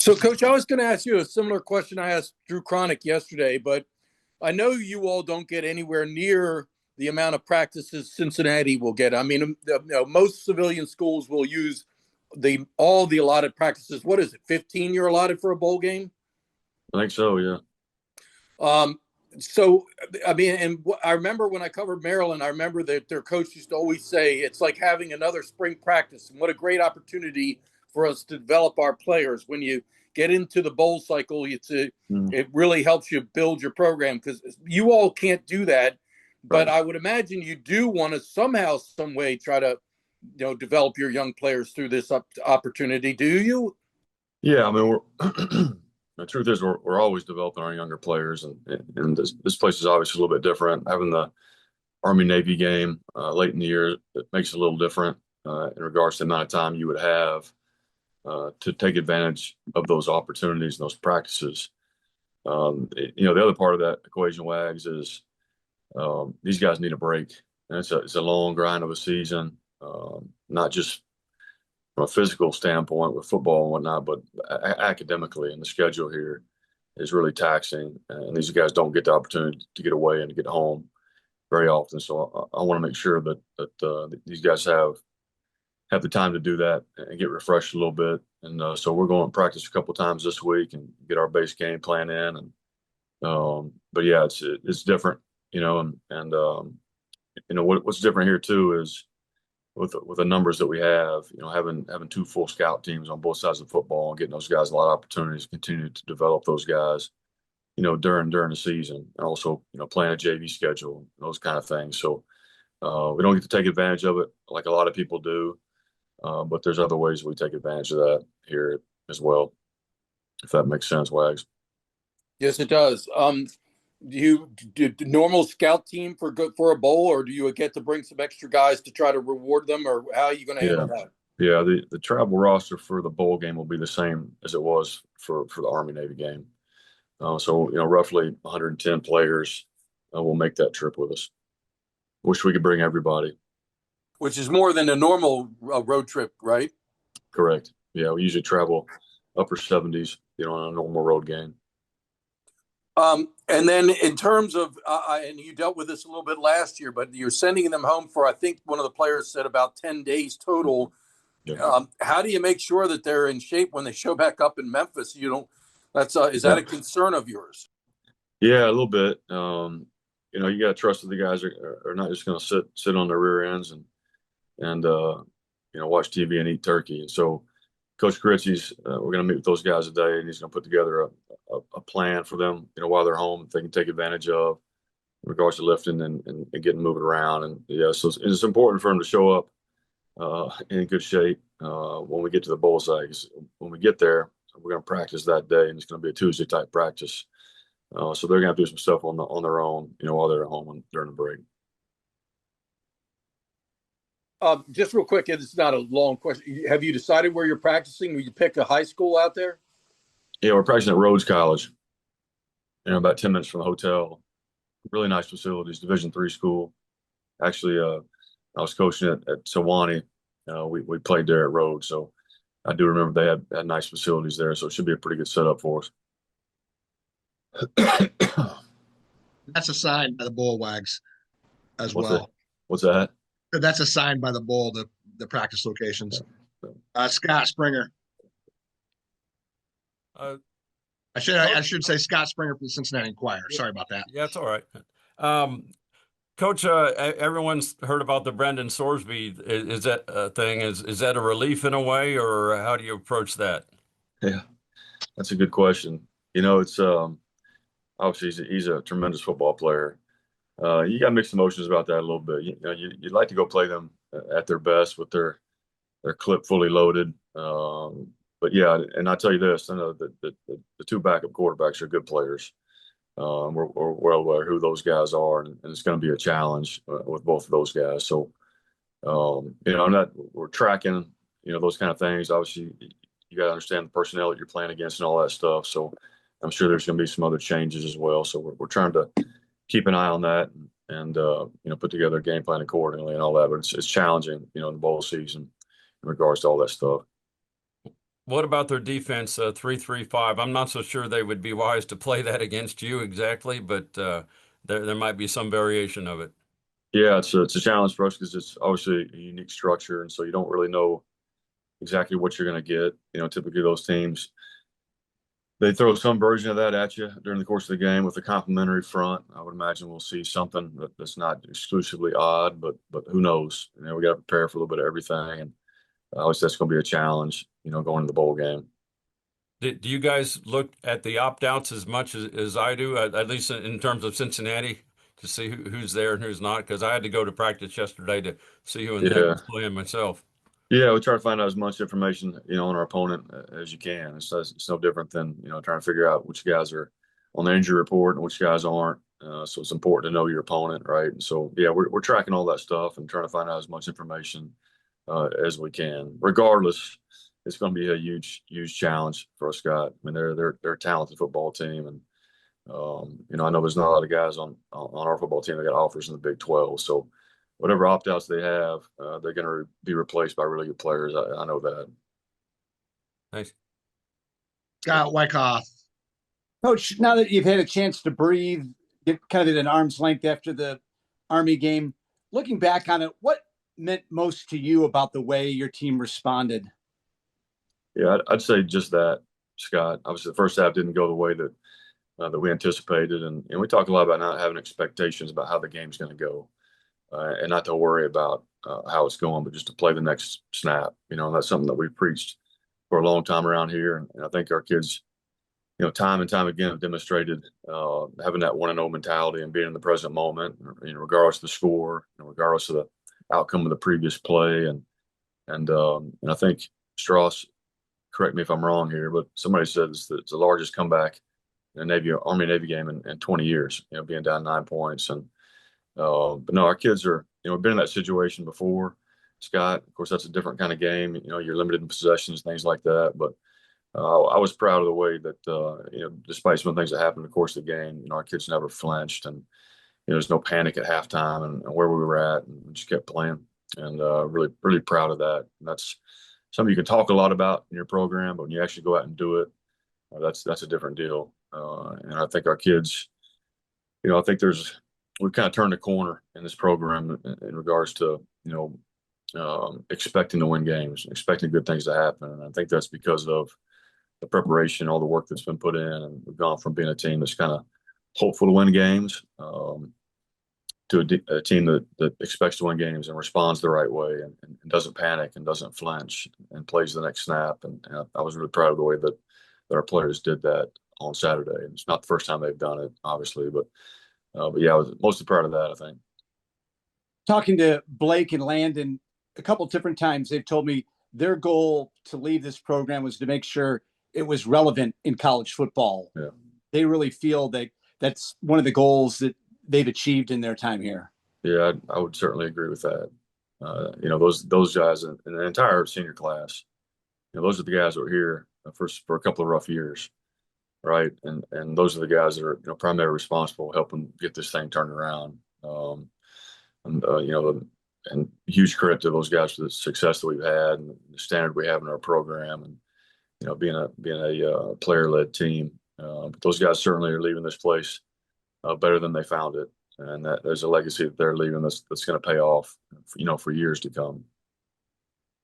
So, Coach, I was going to ask you a similar question I asked Drew Cronick yesterday, but I know you all don't get anywhere near the amount of practices Cincinnati will get. I mean, most civilian schools will use all the allotted practices. What is it, 15 you're allotted for a bowl game? I think so, yeah. So, I mean, and I remember when I covered Maryland, I remember that their coach used to always say it's like having another spring practice. And what a great opportunity for us to develop our players. When you get into the bowl cycle, it really helps you build your program, because you all can't do that. But Right. I would imagine you do want to somehow, some way try to, develop your young players through this opportunity. Do you? Yeah, I mean, the truth is we're always developing our younger players, and this place is obviously a little bit different. Having the Army-Navy game late in the year, it makes it a little different in regards to the amount of time you would have to take advantage of those opportunities and those practices. The other part of that equation, Wags, is these guys need a break. And it's a long grind of a season, not just from a physical standpoint with football and whatnot, but academically. And the schedule here is really taxing. And these guys don't get the opportunity to get away and to get home very often. So I want to make sure that these guys have the time to do that and get refreshed a little bit. And so we're going to practice a couple times this week and get our base game plan in. And but yeah, it's different, what's different here too is with the numbers that we have, having two full scout teams on both sides of the football and getting those guys a lot of opportunities to continue to develop those guys, during the season, and also, playing a JV schedule, those kind of things. So we don't get to take advantage of it like a lot of people do. But there's other ways we take advantage of that here as well, if that makes sense, Wags. Yes, it does. Do you do the normal scout team for a bowl, or do you get to bring some extra guys to try to reward them, or how are you going to handle that? Yeah. The travel roster for the bowl game will be the same as it was for the Army-Navy game. So roughly 110 players will make that trip with us. Wish we could bring everybody. Which is more than a normal road trip, right? Correct. Yeah, we usually travel upper 70s, on a normal road game. And then in terms of, and you dealt with this a little bit last year, but you're sending them home for, I think one of the players said, about 10 days total. Yeah. How do you make sure that they're in shape when they show back up in Memphis? Is that a concern of yours? Yeah, a little bit. You got to trust that the guys are not just going to sit on their rear ends and watch TV and eat turkey. And so Coach Gritzy's, we're going to meet with those guys today, and he's going to put together a plan for them, while they're home, that they can take advantage of in regards to lifting and getting moving around. And yeah, so it's important for them to show up in good shape when we get to the bowl site. 'Cause when we get there, we're going to practice that day, and it's going to be a Tuesday type practice. So they're going to do some stuff on their own, while they're at home during the break. Just real quick, it's not a long question. Have you decided where you're practicing? Will you pick a high school out there? Yeah, we're practicing at Rhodes College, about 10 minutes from the hotel. Really nice facilities, Division III school. Actually, I was coaching at Sewanee. We played there at Rhodes, so I do remember they had nice facilities there, so it should be a pretty good setup for us. That's assigned by the Bull Wags as well. What's that? That's assigned by the Bull, the practice locations. Scott Springer. I should say Scott Springer for the Cincinnati Enquirer. Sorry about that. Yeah, it's all right. Coach, everyone's heard about the Brendan Sorsby. Is that a thing? Is that a relief in a way, or how do you approach that? Yeah, that's a good question. It's obviously he's a tremendous football player. You got mixed emotions about that a little bit. You'd like to go play them at their best with their clip fully loaded. But yeah, and I tell you this, I know that the two backup quarterbacks are good players. We're well aware who those guys are, and it's going to be a challenge with both of those guys. So, we're tracking, those kind of things. Obviously, you got to understand the personnel that you're playing against and all that stuff. So I'm sure there's going to be some other changes as well. So we're trying to keep an eye on that and put together a game plan accordingly and all that. But it's challenging, in the bowl season in regards to all that stuff. What about their defense, 3-3-5? I'm not so sure they would be wise to play that against you exactly, but there might be some variation of it. Yeah, it's a challenge for us because it's obviously a unique structure, and so you don't really know exactly what you're going to get. Typically those teams they throw some version of that at you during the course of the game with a complimentary front. I would imagine we'll see something that's not exclusively odd, but who knows? We got to prepare for a little bit of everything, and obviously that's going to be a challenge. Going to the bowl game. Do you guys look at the opt-outs as much as I do, at least in terms of Cincinnati, to see who's there and who's not? Because I had to go to practice yesterday to see who in the heck Yeah. was playing myself. Yeah, we try to find out as much information, on our opponent as you can. It's no different than, trying to figure out which guys are on the injury report and which guys aren't. So it's important to know your opponent, right? And so, yeah, we're tracking all that stuff and trying to find out as much information as we can. Regardless, it's going to be a huge, huge challenge for us, Scott. I mean, they're a talented football team, and I know there's not a lot of guys on our football team that got offers in the Big 12. So whatever opt-outs they have, they're going to be replaced by really good players. I know that. Thanks. Scott Wyckoff. Coach, now that you've had a chance to breathe, get kind of at an arm's length after the Army game, looking back on it, what meant most to you about the way your team responded? Yeah, I'd say just that, Scott. Obviously, the first half didn't go the way that we anticipated, and we talk a lot about not having expectations about how the game's going to go, and not to worry about how it's going, but just to play the next snap. And that's something that we've preached for a long time around here, and I think our kids, time and time again have demonstrated having that 1-0 mentality and being in the present moment, regardless of the score, regardless of the outcome of the previous play, and I think Strauss, correct me if I'm wrong here, but somebody said it's the largest comeback in a Army Navy game in 20 years. Being down 9 points, and but no, our kids are we've been in that situation before, Scott. Of course, that's a different kind of game. You're limited in possessions, things like that, but. I was proud of the way that, despite some of the things that happened in the course of the game, our kids never flinched, and there's no panic at halftime and where we were at, and we just kept playing, and really, really proud of that. And that's something you can talk a lot about in your program, but when you actually go out and do it, that's a different deal. And I think our kids, I think we've kind of turned a corner in this program in regards to, expecting to win games, expecting good things to happen, and I think that's because of the preparation, all the work that's been put in, and we've gone from being a team that's kind of hopeful to win games to a team that expects to win games and responds the right way, and doesn't panic and doesn't flinch and plays the next snap. And I was really proud of the way that our players did that on Saturday. And it's not the first time they've done it, obviously, but yeah, I was mostly proud of that, I think. Talking to Blake and Landon a couple different times, they've told me their goal to leave this program was to make sure it was relevant in college football. Yeah. They really feel that that's one of the goals that they've achieved in their time here. Yeah, I would certainly agree with that. Those guys in the entire senior class, those are the guys that were here for a couple of rough years, right? And those are the guys that are primarily responsible helping get this thing turned around. And huge credit to those guys for the success that we've had and the standard we have in our program, and being a player-led team. But those guys certainly are leaving this place better than they found it, and that there's a legacy that they're leaving that's going to pay off, for years to come.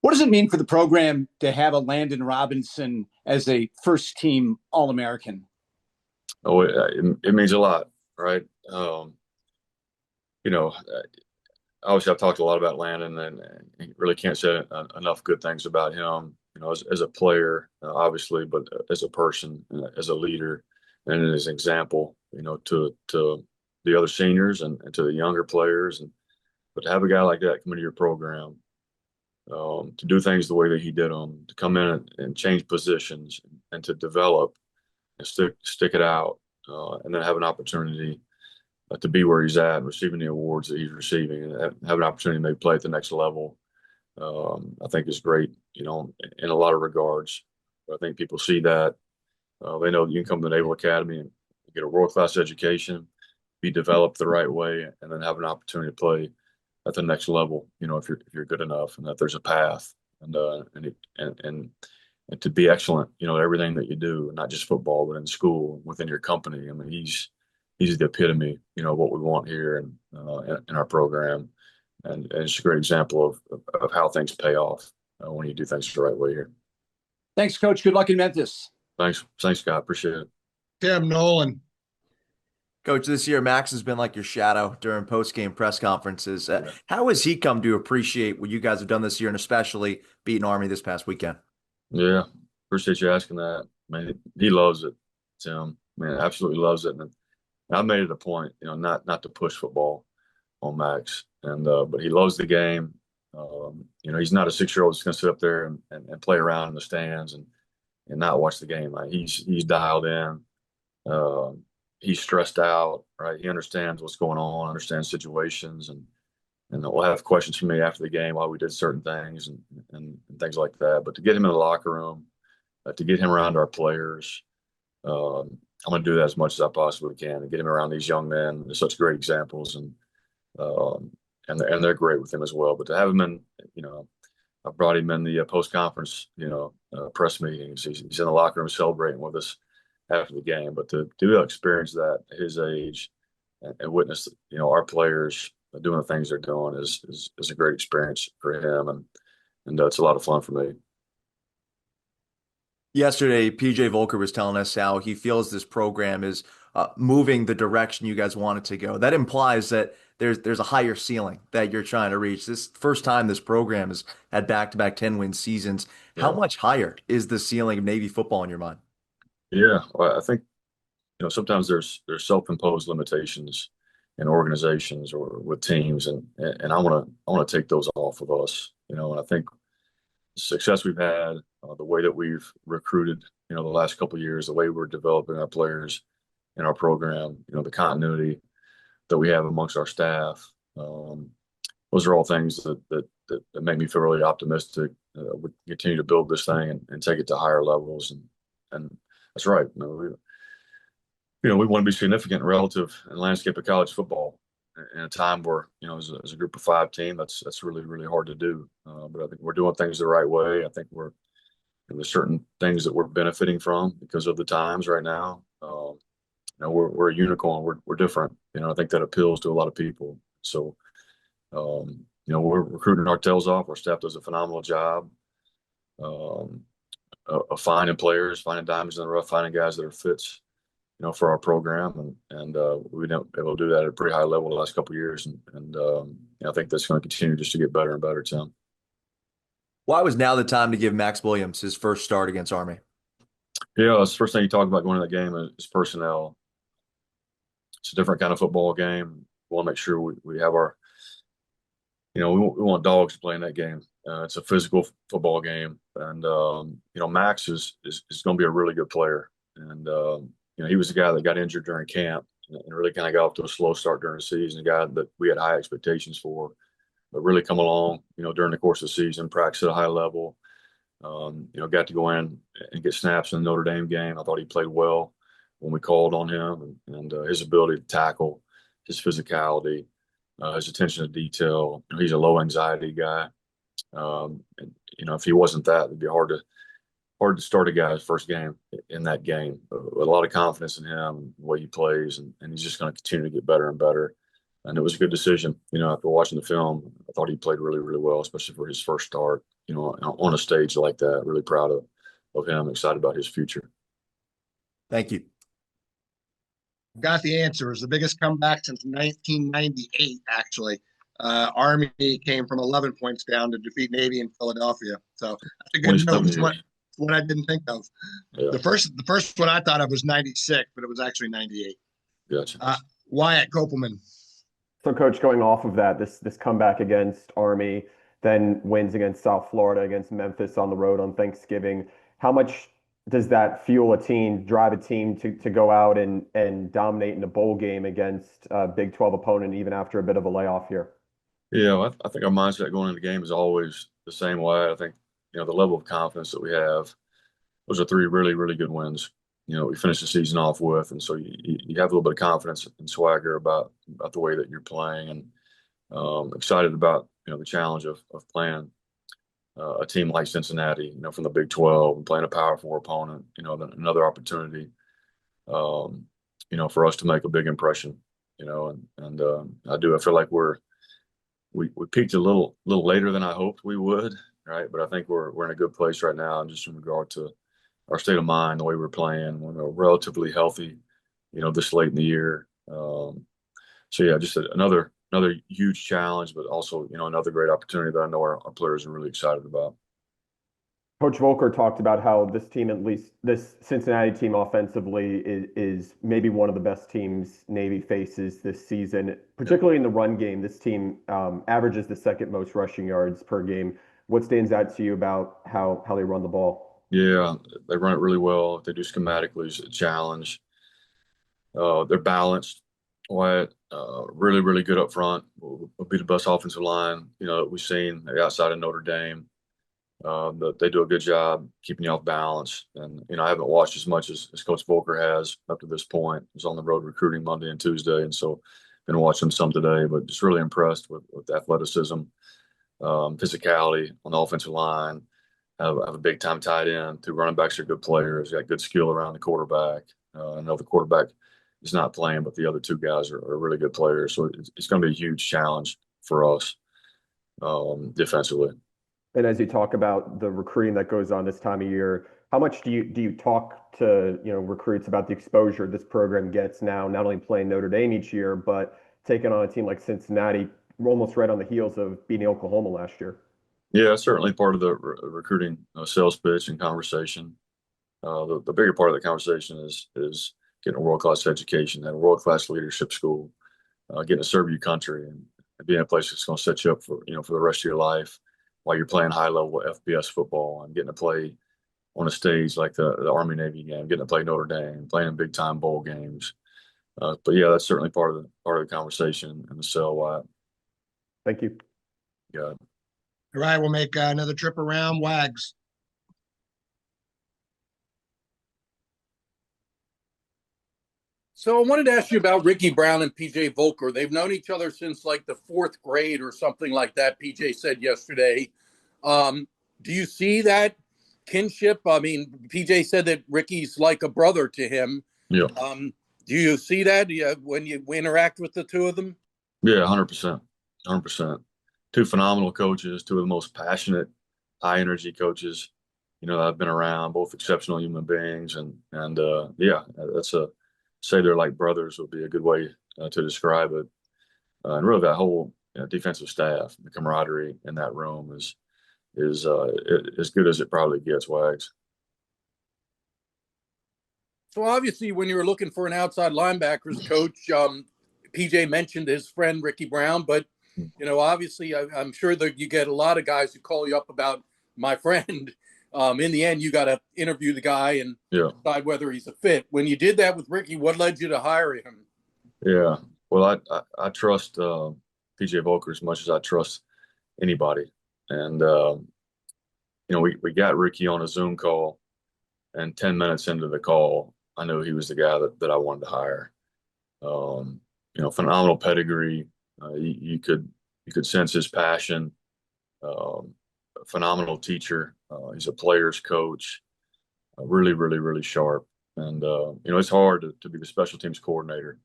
What does it mean for the program to have a Landon Robinson as a first-team All-American? Oh, it means a lot, right? Obviously, I've talked a lot about Landon, and really can't say enough good things about him. As a player, obviously, but as a person, as a leader, and as an example, to the other seniors and to the younger players. But to have a guy like that come into your program, to do things the way that he did them, to come in and change positions and to develop and stick it out, and then have an opportunity to be where he's at, receiving the awards that he's receiving, and have an opportunity to maybe play at the next level. I think is great, in a lot of regards. I think people see that. They know that you can come to the Naval Academy and get a world-class education, be developed the right way, and then have an opportunity to play at the next level, if you're good enough, and that there's a path. And and to be excellent, at everything that you do, not just football, but in school, within your company. I mean, he's the epitome, of what we want here in our program, and it's a great example of how things pay off when you do things the right way here. Thanks, Coach. Good luck in Memphis. Thanks, Scott. Appreciate it. Tim Nolan. Coach, this year Max has been like your shadow during post-game press conferences. How has he come to appreciate what you guys have done this year, and especially beating Army this past weekend? Yeah, appreciate you asking that. Man, he loves it, Tim. Man, absolutely loves it. And I made it a point, not to push football on Max, and but he loves the game. He's not a 6-year-old that's going to sit up there and play around in the stands and not watch the game. Like, he's dialed in. He's stressed out, right? He understands what's going on, understands situations, and we'll have questions from me after the game why we did certain things and things like that. But to get him in the locker room, to get him around our players, I'm going to do that as much as I possibly can and get him around these young men. They're such great examples, and they're great with him as well. But to have him in, I brought him in the post-conference, press meetings. He's in the locker room celebrating with us after the game. But to be able to experience that at his age and witness, our players doing the things they're doing is a great experience for him, and it's a lot of fun for me. Yesterday, PJ Volker was telling us how he feels this program is moving the direction you guys want it to go. That implies that there's a higher ceiling that you're trying to reach. This first time this program has had back-to-back 10-win seasons. How much higher is the ceiling of Navy football in your mind? Yeah, well, I think sometimes there's self-imposed limitations in organizations or with teams, and I want to take those off of us. And I think the success we've had, the way that we've recruited, the last couple of years, the way we're developing our players in our program, the continuity that we have amongst our staff, those are all things that make me feel really optimistic. We continue to build this thing and take it to higher levels, and that's right. We want to be significant relative in the landscape of college football in a time where, as a group of 5 team, that's really, really hard to do. But I think we're doing things the right way. I think there's certain things that we're benefiting from because of the times right now. We're a unicorn. We're different. I think that appeals to a lot of people. So, we're recruiting our tails off. Our staff does a phenomenal job of finding players, finding diamonds in the rough, finding guys that are fits, for our program, and we've been able to do that at a pretty high level the last couple of years, and I think that's going to continue just to get better and better, Tim. Why was now the time to give Max Williams his first start against Army? Yeah, that's the first thing you talk about going into that game is personnel. It's a different kind of football game. We want to make sure we have our, we want dogs to play in that game. It's a physical football game, and Max is going to be a really good player, and he was the guy that got injured during camp and really kind of got off to a slow start during the season, a guy that we had high expectations for, but really come along, during the course of the season, practice at a high level, got to go in and get snaps in the Notre Dame game. I thought he played well when we called on him, and his ability to tackle, his physicality, his attention to detail. He's a low anxiety guy. And if he wasn't that, it'd be hard to start a guy's first game in that game. A lot of confidence in him, the way he plays, and he's just going to continue to get better and better. And it was a good decision. After watching the film, I thought he played really, really well, especially for his first start, on a stage like that. Really proud of him, excited about his future. Thank you. Got the answer. It was the biggest comeback since 1998, actually. Army came from 11 points down to defeat Navy in Philadelphia. So that's a good note. It's what I didn't think of. Yeah. The first one I thought of was 96, but it was actually 98. Gotcha. Wyatt Kopelman. So, Coach, going off of that, this comeback against Army, then wins against South Florida, against Memphis on the road on Thanksgiving, how much does that fuel a team, drive a team to go out and dominate in a bowl game against a Big 12 opponent, even after a bit of a layoff here? Yeah, I think our mindset going into the game is always the same way. I think, the level of confidence that we have, those are 3 really, really good wins, we finished the season off with. And so you have a little bit of confidence and swagger about the way that you're playing, and excited about, the challenge of playing a team like Cincinnati, from the Big 12 and playing a Power Four opponent, then another opportunity, for us to make a big impression, I feel like we peaked a little later than I hoped we would, right? But I think we're in a good place right now, just in regard to our state of mind, the way we're playing. We're relatively healthy, this late in the year. So yeah, just another huge challenge, but also another great opportunity that I know our players are really excited about. Coach Volker talked about how this team, at least this Cincinnati team offensively, is maybe one of the best teams Navy faces this season, particularly in the run game. This team averages the second most rushing yards per game. What stands out to you about how they run the ball? Yeah, they run it really well. They do schematically. It's a challenge. They're balanced, quiet, really, really good up front. Will be the best offensive line, that we've seen outside of Notre Dame. They do a good job keeping you off balance. And, I haven't watched as much as Coach Volker has up to this point. I was on the road recruiting Monday and Tuesday, and so been watching some today, but just really impressed with athleticism, physicality on the offensive line. Have a big time tight end. Two running backs are good players. Got good skill around the quarterback. I know the quarterback is not playing, but the other two guys are really good players. So it's going to be a huge challenge for us defensively. And as you talk about the recruiting that goes on this time of year, how much do you talk to recruits about the exposure this program gets now, not only playing Notre Dame each year, but taking on a team like Cincinnati, almost right on the heels of beating Oklahoma last year? Yeah, certainly part of the recruiting sales pitch and conversation. The bigger part of the conversation is getting a world-class education and a world-class leadership school, getting to serve your country and being a place that's going to set you up for the rest of your life while you're playing high-level FBS football and getting to play on a stage like the Army-Navy game, getting to play Notre Dame, playing in big-time bowl games. But yeah, that's certainly part of the conversation and the sell why. Thank you. Yeah. All right, we'll make another trip around. Wags. So I wanted to ask you about Ricky Brown and PJ Volker. They've known each other since like the fourth grade or something like that, PJ said yesterday. Do you see that kinship? I mean, PJ said that Ricky's like a brother to him. Yeah. Do you see that when you interact with the two of them? Yeah, 100%. 100%. Two phenomenal coaches, two of the most passionate, high energy coaches, that I've been around, both exceptional human beings. And yeah, say they're like brothers would be a good way to describe it. And really that whole defensive staff, the camaraderie in that room is as good as it probably gets, Wags. So obviously when you were looking for an outside linebackers coach, PJ mentioned his friend Ricky Brown, but obviously I'm sure that you get a lot of guys who call you up about my friend. In the end, you got to interview the guy and decide whether he's a fit. When you did that with Ricky, what led you to hire him? Yeah, well, I trust PJ Volker as much as I trust anybody. And, we got Ricky on a Zoom call, and 10 minutes into the call, I knew he was the guy that I wanted to hire. Phenomenal pedigree. You could sense his passion. A phenomenal teacher. He's a player's coach. Really, really, really sharp. And it's hard to be the special teams coordinator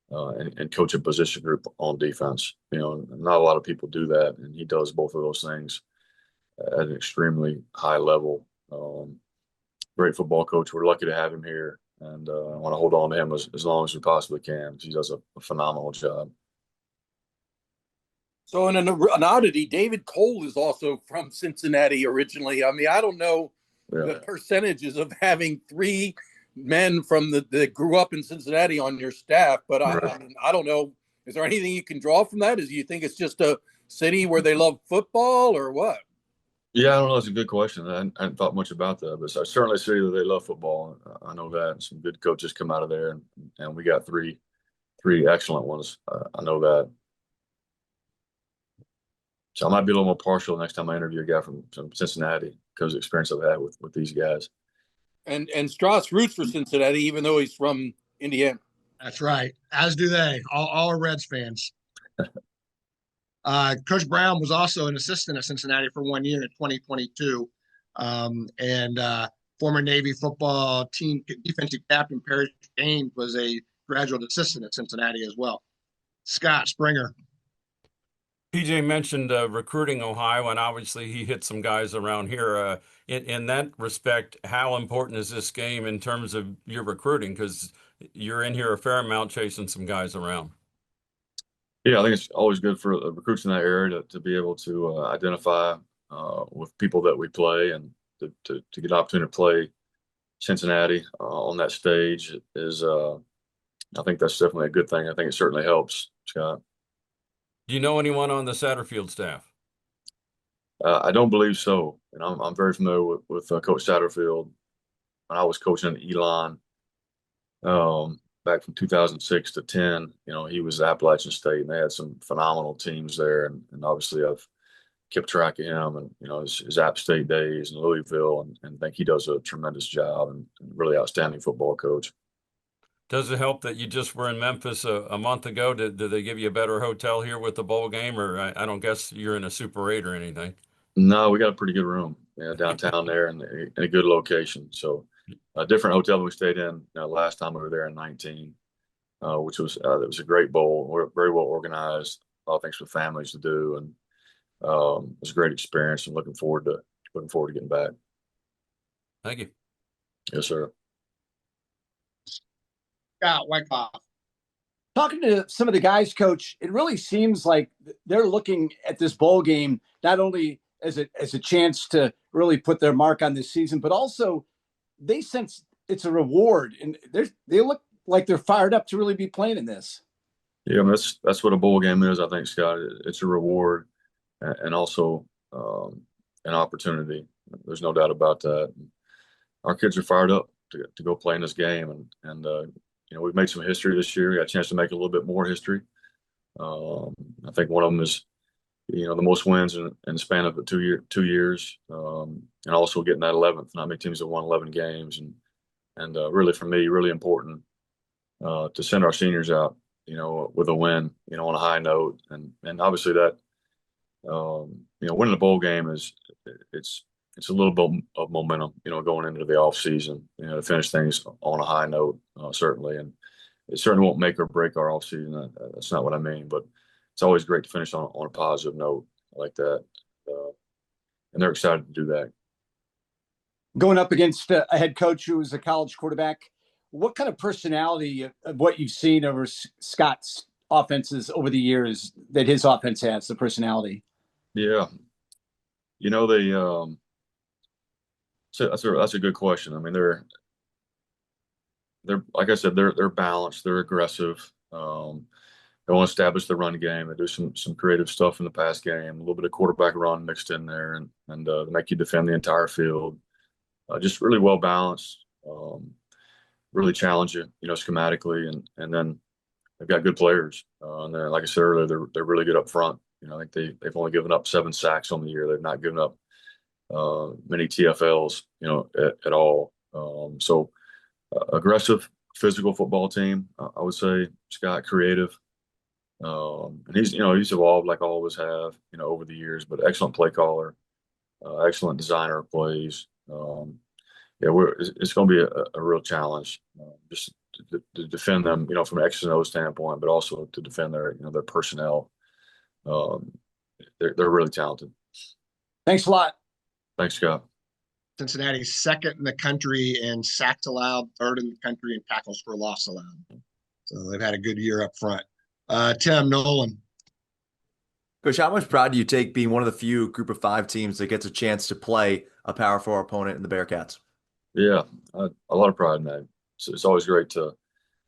and coach a position group on defense. Not a lot of people do that, and he does both of those things at an extremely high level. Great football coach. We're lucky to have him here, and I want to hold on to him as long as we possibly can. He does a phenomenal job. So in an oddity, David Cole is also from Cincinnati originally. I mean, I don't know the percentages of having three men from that grew up in Cincinnati on your staff, but I don't know. Is there anything you can draw from that? Do you think it's just a city where they love football or what? Yeah, I don't know. That's a good question. I hadn't thought much about that, but I certainly see that they love football. I know that. Some good coaches come out of there, and we got three excellent ones. I know that. So I might be a little more partial next time I interview a guy from Cincinnati because of the experience I've had with these guys. And Strauss roots for Cincinnati, even though he's from Indiana. That's right. As do they. All are Reds fans. Coach Brown was also an assistant at Cincinnati for 1 year in 2022. And former Navy football team defensive captain Perry James was a graduate assistant at Cincinnati as well. Scott Springer. PJ mentioned recruiting Ohio, and obviously he hit some guys around here. In that respect, how important is this game in terms of your recruiting? Because you're in here a fair amount chasing some guys around. Yeah, I think it's always good for recruits in that area to be able to identify with people that we play and to get an opportunity to play Cincinnati on that stage is, I think that's definitely a good thing. I think it certainly helps, Scott. Do you know anyone on the Satterfield staff? I don't believe so, and I'm very familiar with Coach Satterfield. When I was coaching at Elon, back from 2006 to 10, he was at Appalachian State, and they had some phenomenal teams there. And obviously, I've kept track of him and his App State days in Louisville, and think he does a tremendous job and really outstanding football coach. Does it help that you just were in Memphis a month ago? Did they give you a better hotel here with the bowl game, or I don't guess you're in a Super 8 or anything? No, we got a pretty good room downtown there and in a good location. So a different hotel than we stayed in last time we were there in 19, which was it was a great bowl. We're very well organized, all things for families to do, and it was a great experience. And looking forward to getting back. Thank you. Yes, sir. Scott Wyckoff. Talking to some of the guys, Coach, it really seems like they're looking at this bowl game not only as a chance to really put their mark on this season, but also they sense it's a reward, and they look like they're fired up to really be playing in this. Yeah, I mean, that's what a bowl game is, I think, Scott. It's a reward and also an opportunity. There's no doubt about that. Our kids are fired up to go play in this game, and we've made some history this year. We got a chance to make a little bit more history. I think one of them is the most wins in the span of 2 years, and also getting that 11th. Not many teams have won 11 games, and really for me, really important to send our seniors out, with a win, on a high note, and obviously that, winning the bowl game it's a little bit of momentum, going into the off season, to finish things on a high note, certainly, and it certainly won't make or break our off season. That's not what I mean, but it's always great to finish on a positive note like that, and they're excited to do that. Going up against a head coach who was a college quarterback, what kind of personality of what you've seen over Scott's offenses over the years that his offense has, the personality? Yeah, they. So that's a good question. I mean, they're like I said, they're balanced, they're aggressive. They want to establish the run game. They do some creative stuff in the pass game, a little bit of quarterback run mixed in there, and they make you defend the entire field. Just really well balanced. Really challenge you, schematically, and then they've got good players. And then, like I said earlier, they're really good up front. I think they've only given up 7 sacks on the year. They've not given up many TFLs, at all. So aggressive, physical football team, I would say. Scott, creative, and he's evolved like all of us have, over the years. But excellent play caller, excellent designer of plays. It's going to be a real challenge, just to defend them, from an X and O standpoint, but also to defend their personnel. They're really talented. Thanks a lot. Thanks, Scott. Cincinnati's second in the country in sacks allowed, third in the country in tackles for loss allowed. So they've had a good year up front. Tim Nolan. Coach, how much pride do you take being one of the few Group of 5 teams that gets a chance to play a Power 4 opponent in the Bearcats? Yeah, a lot of pride in that. It's always great to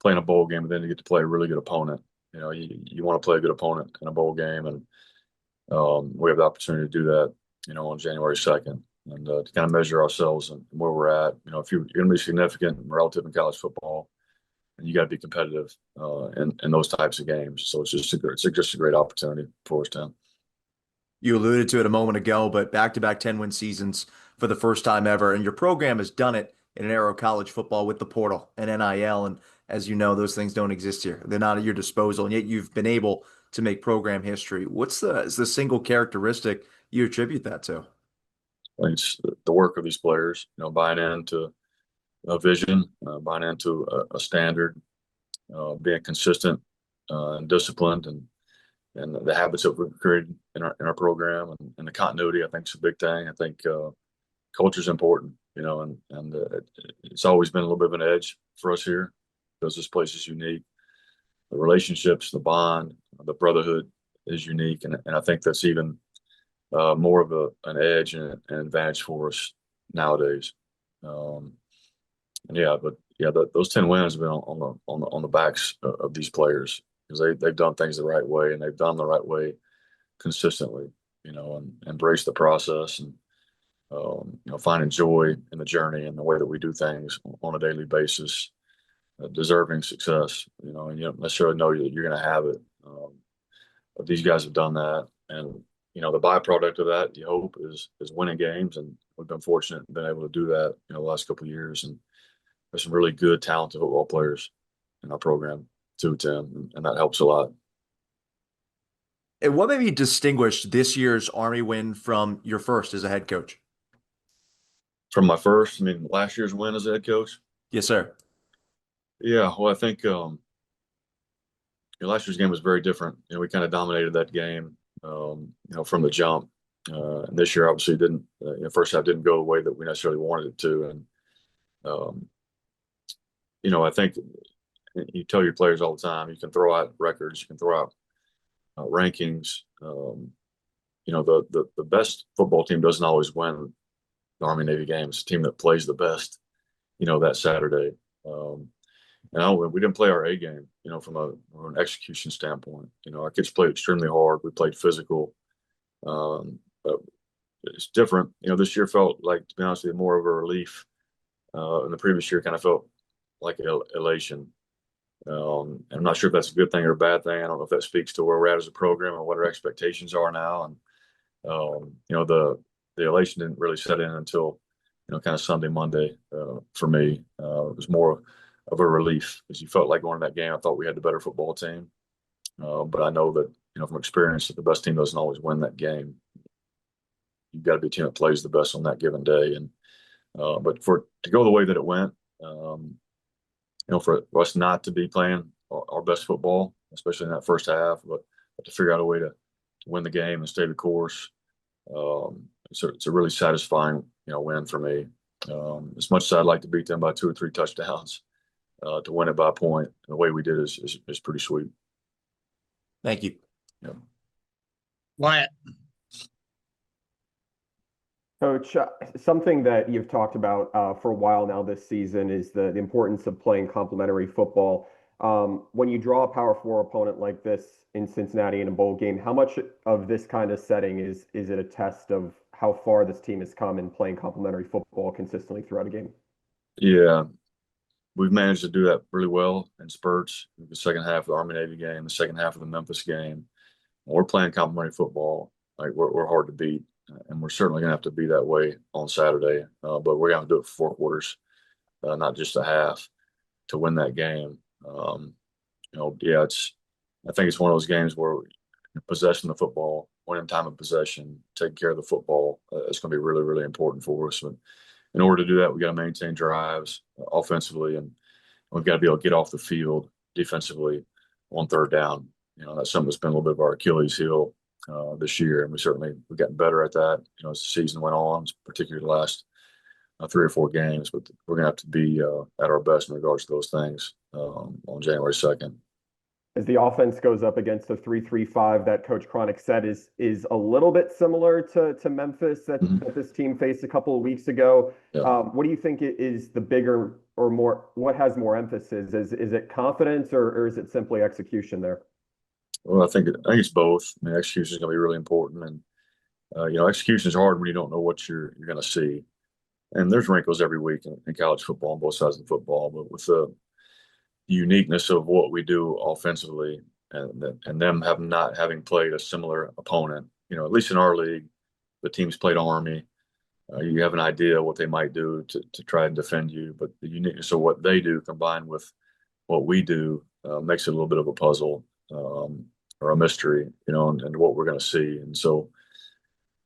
play in a bowl game, but then you get to play a really good opponent. You want to play a good opponent in a bowl game, and we have the opportunity to do that, on January 2nd, and to kind of measure ourselves and where we're at. If you're going to be significant and relative in college football, and you got to be competitive in those types of games. So it's just a great opportunity for us, Tim. You alluded to it a moment ago, but back-to-back 10-win seasons for the first time ever, and your program has done it in an era of college football with the portal and NIL. And as you know, those things don't exist here. They're not at your disposal, and yet you've been able to make program history. Is the single characteristic you attribute that to? I think it's the work of these players, buying into a vision, buying into a standard, being consistent and disciplined, and the habits that we've created in our program, and the continuity. I think is a big thing. I think culture is important, and it's always been a little bit of an edge for us here because this place is unique. The relationships, the bond, the brotherhood is unique, and I think that's even more of an edge and an advantage for us nowadays. Those 10 wins have been on the backs of these players because they've done things the right way, and they've done the right way consistently, and embrace the process, and finding joy in the journey and the way that we do things on a daily basis, deserving success, and you don't necessarily know that you're going to have it. But these guys have done that, and the byproduct of that, you hope, is winning games, and we've been fortunate and been able to do that, the last couple of years, and there's some really good, talented football players in our program too, Tim, and that helps a lot. And what maybe distinguished this year's Army win from your first as a head coach? From my first, last year's win as a head coach? Yes, sir. Yeah, well, I think last year's game was very different. We kind of dominated that game, from the jump. And this year, obviously, didn't. First half didn't go the way that we necessarily wanted it to, and I think you tell your players all the time, you can throw out records, you can throw out rankings. The best football team doesn't always win the Army-Navy games. The team that plays the best, that Saturday. We didn't play our A game, from an execution standpoint. Our kids played extremely hard. We played physical. But it's different. This year felt like, to be honest with you, more of a relief. And the previous year kind of felt like elation. And I'm not sure if that's a good thing or a bad thing. I don't know if that speaks to where we're at as a program or what our expectations are now. And the elation didn't really set in until kind of Sunday, Monday for me. It was more of a relief because you felt like going to that game. I thought we had the better football team, but I know that from experience that the best team doesn't always win that game. You've got to be a team that plays the best on that given day. And but to go the way that it went, for us not to be playing our best football, especially in that first half, but to figure out a way to win the game and stay the course. It's a really satisfying, win for me. As much as I'd like to beat them by 2 or 3 touchdowns, to win it by a point, the way we did is pretty sweet. Thank you. Yeah. Wyatt. Coach, something that you've talked about for a while now this season is the importance of playing complementary football. When you draw a Power 4 opponent like this in Cincinnati in a bowl game, how much of this kind of setting is it a test of how far this team has come in playing complementary football consistently throughout a game? Yeah, we've managed to do that really well in spurts. The second half of the Army-Navy game, the second half of the Memphis game. When we're playing complementary football, like we're hard to beat. And we're certainly going to have to be that way on Saturday. But we're going to do it for 4 quarters, not just a half, to win that game. I think it's one of those games where possessing the football, winning time of possession, taking care of the football, it's going to be really, really important for us. But in order to do that, we got to maintain drives offensively, and we've got to be able to get off the field defensively on third down. That's something that's been a little bit of our Achilles heel this year, and we've gotten better at that. As the season went on, particularly the last 3 or 4 games. But we're going to have to be at our best in regards to those things on January 2nd. As the offense goes up against a 3-3-5 that Coach Cronick said is a little bit similar to Memphis that this team faced a couple of weeks ago. Yeah. What do you think is the bigger or more? What has more emphasis? Is it confidence or is it simply execution there? Well, I think it's both. Execution is going to be really important, and execution is hard when you don't know what you're going to see. And there's wrinkles every week in college football on both sides of the football, but with the uniqueness of what we do offensively, and them not having played a similar opponent, at least in our league, the teams played Army, You have an idea what they might do to try and defend you, but the uniqueness of what they do combined with what we do makes it a little bit of a puzzle, or a mystery, and what we're going to see. And so,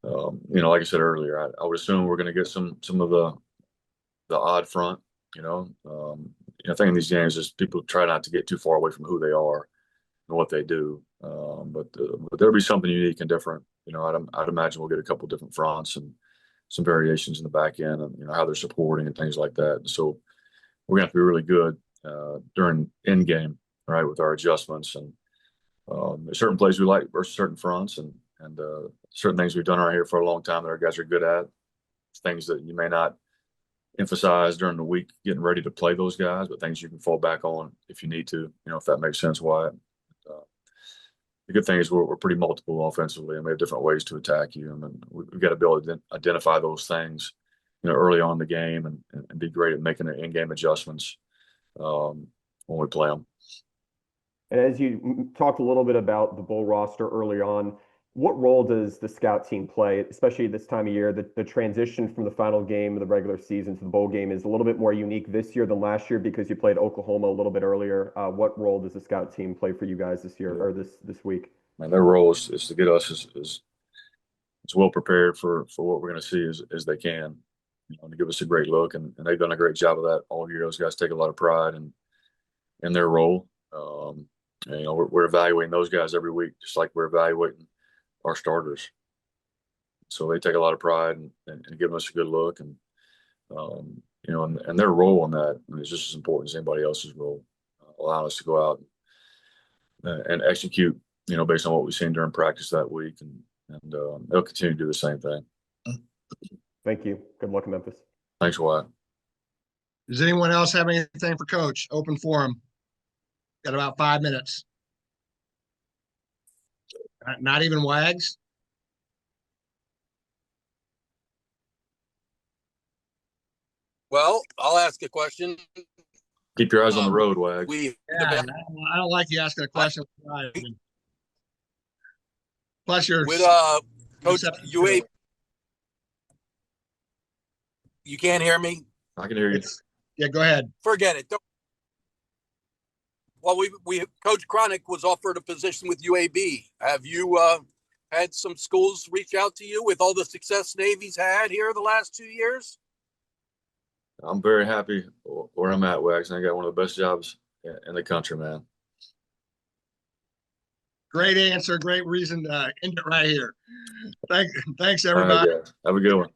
like I said earlier, I would assume we're going to get some of the odd front. I think in these games is people try not to get too far away from who they are and what they do. But there'll be something unique and different. I'd imagine we'll get a couple different fronts and some variations in the back end, and how they're supporting and things like that. And so we're gonna have to be really good during end game, right, with our adjustments. And there's certain plays we like versus certain fronts, and certain things we've done around here for a long time that our guys are good at. Things that you may not emphasize during the week getting ready to play those guys, but things you can fall back on if you need to, if that makes sense, Wyatt. The good thing is we're pretty multiple offensively, and we have different ways to attack you. And we've got to be able to identify those things, early on in the game, and be great at making the in-game adjustments when we play them. And as you talked a little bit about the bowl roster early on, what role does the scout team play, especially this time of year? The transition from the final game of the regular season to the bowl game is a little bit more unique this year than last year because you played Oklahoma a little bit earlier. What role does the scout team play for you guys this year or this week? And their role is to get us as well prepared for what we're going to see as they can, to give us a great look. And they've done a great job of that all year. Those guys take a lot of pride in their role. We're evaluating those guys every week, just like we're evaluating our starters. So they take a lot of pride in giving us a good look, and and their role in that is just as important as anybody else's role, allowing us to go out and execute, based on what we've seen during practice that week, and they'll continue to do the same thing. Thank you. Good luck in Memphis. Thanks, Wyatt. Does anyone else have anything for Coach? Open forum. Got about 5 minutes. Not even Wags? Well, I'll ask a question. Keep your eyes on the road, Wags. I don't like you asking a question. Plus, you're with Coach UA. You can't hear me? I can hear you. Yeah, go ahead. Forget it. Well, we Coach Cronick was offered a position with UAB. Have you had some schools reach out to you with all the success Navy's had here the last 2 years? I'm very happy where I'm at, Wags. I got one of the best jobs in the country, man. Great answer. Great reason to end it right here. Thanks, everybody. Right, have a good one.